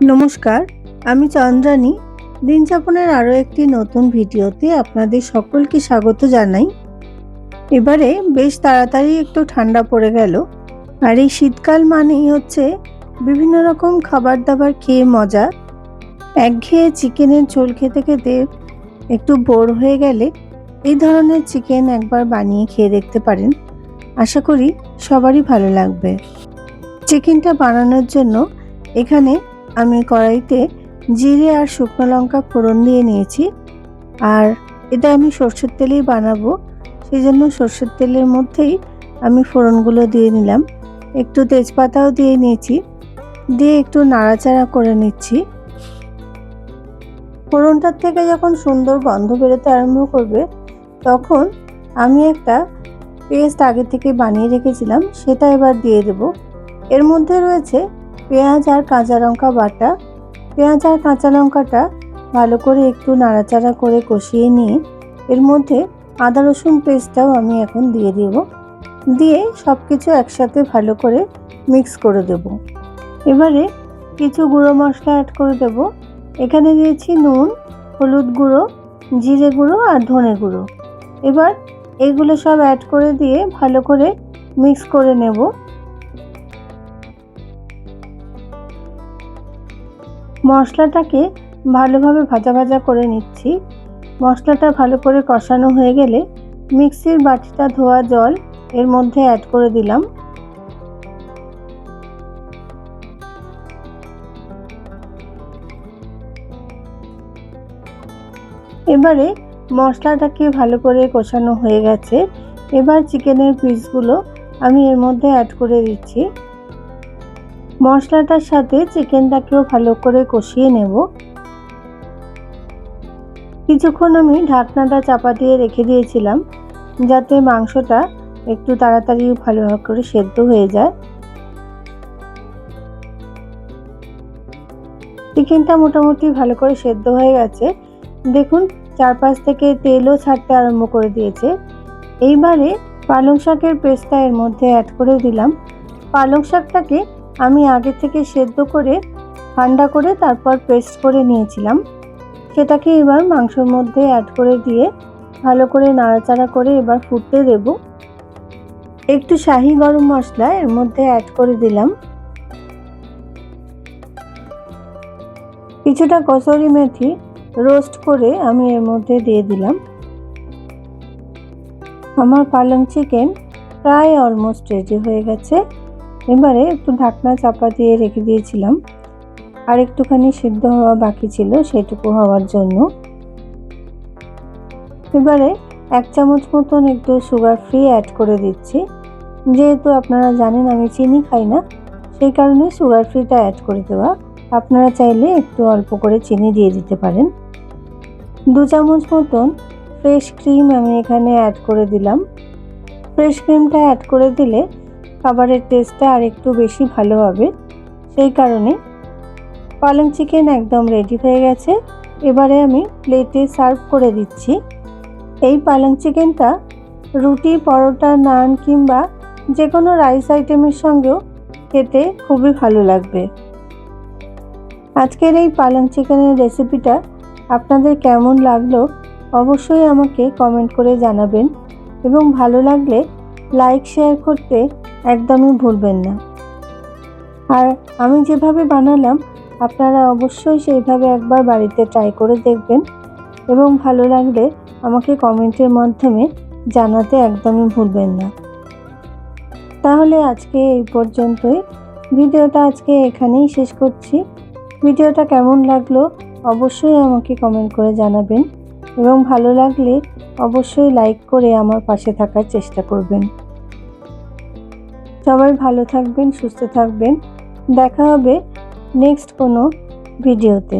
নমস্কার, আমি চন্দ্রানী। দিনযাপনের আরও একটি নতুন ভিডিওতে আপনাদের সকলকে স্বাগত জানাই। এবারে বেশ তাড়াতাড়ি একটু ঠান্ডা পড়ে গেল, আর এই শীতকাল মানেই হচ্ছে বিভিন্ন রকম খাবার দাবার খেয়ে মজা। একঘেয়ে চিকেনের ঝোল খেতে খেতে একটু বোর হয়ে গেলে এই ধরনের চিকেন একবার বানিয়ে খেয়ে দেখতে পারেন। আশা করি সবারই ভালো লাগবে। চিকেনটা বানানোর জন্য এখানে আমি কড়াইতে জিরে আর শুকনো লঙ্কা ফোড়ন দিয়ে নিয়েছি, আর এটা আমি সর্ষের তেলেই বানাবো, সেই জন্য সর্ষের তেলের মধ্যেই আমি ফোড়নগুলো দিয়ে নিলাম। একটু তেজপাতাও দিয়ে নিয়েছি, দিয়ে একটু নাড়াচাড়া করে নিচ্ছি। ফোড়নটার থেকে যখন সুন্দর গন্ধ বেরোতে আরম্ভ করবে, তখন আমি একটা পেস্ট আগে থেকে বানিয়ে রেখেছিলাম, সেটা এবার দিয়ে দেব। এর মধ্যে রয়েছে পেঁয়াজ আর কাঁচা লঙ্কা বাটা। পেঁয়াজ আর কাঁচা লঙ্কাটা ভালো করে একটু নাড়াচাড়া করে কষিয়ে নিয়ে এর মধ্যে আদা রসুন পেস্টটাও আমি এখন দিয়ে দেব। দিয়ে সব কিছু একসাথে ভালো করে মিক্স করে দেব। এবারে কিছু গুঁড়ো মশলা অ্যাড করে দেব। এখানে দিয়েছি নুন, হলুদ গুঁড়ো, জিরে গুঁড়ো আর ধনে গুঁড়ো। এবার এগুলো সব অ্যাড করে দিয়ে ভালো করে মিক্স করে নেব। মশলাটাকে ভালোভাবে ভাজা ভাজা করে নিচ্ছি। মশলাটা ভালো করে কষানো হয়ে গেলে মিক্সির বাটিটা ধোয়া জল এর মধ্যে অ্যাড করে দিলাম। এবারে মশলাটাকে ভালো করে কষানো হয়ে গেছে। এবার চিকেনের পিসগুলো আমি এর মধ্যে অ্যাড করে দিচ্ছি। মশলাটার সাথে চিকেনটাকেও ভালো করে কষিয়ে নেব। কিছুক্ষণ আমি ঢাকনাটা চাপা দিয়ে রেখে দিয়েছিলাম, যাতে মাংসটা একটু তাড়াতাড়ি ভালোভাবে করে সেদ্ধ হয়ে যায়। চিকেনটা মোটামুটি ভালো করে সেদ্ধ হয়ে গেছে। দেখুন, চারপাশ থেকে তেলও ছাড়তে আরম্ভ করে দিয়েছে। এইবারে পালং শাকের পেস্টটা এর মধ্যে অ্যাড করে দিলাম। পালং শাকটাকে আমি আগে থেকে সেদ্ধ করে ঠান্ডা করে তারপর পেস্ট করে নিয়েছিলাম, সেটাকে এবার মাংসের মধ্যে অ্যাড করে দিয়ে ভালো করে নাড়াচাড়া করে এবার ফুটতে দেব। একটু শাহি গরম মশলা এর মধ্যে অ্যাড করে দিলাম। কিছুটা কসুরি মেথি রোস্ট করে আমি এর মধ্যে দিয়ে দিলাম। আমার পালং চিকেন প্রায় অলমোস্ট রেডি হয়ে গেছে। এবারে একটু ঢাকনা চাপা দিয়ে রেখে দিয়েছিলাম, আর একটুখানি সিদ্ধ হওয়া বাকি ছিল, সেটুকু হওয়ার জন্য। এবারে 1 চামচ মতন একটু সুগার ফ্রি অ্যাড করে দিচ্ছি। যেহেতু আপনারা জানেন আমি চিনি খাই না, সেই কারণে সুগার ফ্রিটা অ্যাড করে দেওয়া। আপনারা চাইলে একটু অল্প করে চিনি দিয়ে দিতে পারেন। 2 চামচ মতন ফ্রেশ ক্রিম আমি এখানে অ্যাড করে দিলাম। ফ্রেশ ক্রিমটা অ্যাড করে দিলে খাবারের টেস্টটা আর একটু বেশি ভালো হবে, সেই কারণে। পালং চিকেন একদম রেডি হয়ে গেছে। এবারে আমি প্লেটে সার্ভ করে দিচ্ছি। এই পালং চিকেনটা রুটি, পরোটা, নান কিংবা যে কোনো রাইস আইটেমের সঙ্গেও খেতে খুবই ভালো লাগবে। আজকের এই পালং চিকেনের রেসিপিটা আপনাদের কেমন লাগলো অবশ্যই আমাকে কমেন্ট করে জানাবেন, এবং ভালো লাগলে লাইক শেয়ার করতে একদমই ভুলবেন না। আর আমি যেভাবে বানালাম আপনারা অবশ্যই সেইভাবে একবার বাড়িতে ট্রাই করে দেখবেন, এবং ভালো লাগলে আমাকে কমেন্টের মাধ্যমে জানাতে একদমই ভুলবেন না। তাহলে আজকে এই পর্যন্তই। ভিডিওটা আজকে এখানেই শেষ করছি। ভিডিওটা কেমন লাগলো অবশ্যই আমাকে কমেন্ট করে জানাবেন, এবং ভালো লাগলে অবশ্যই লাইক করে আমার পাশে থাকার চেষ্টা করবেন। সবাই ভালো থাকবেন, সুস্থ থাকবেন। দেখা হবে নেক্সট কোনো ভিডিওতে।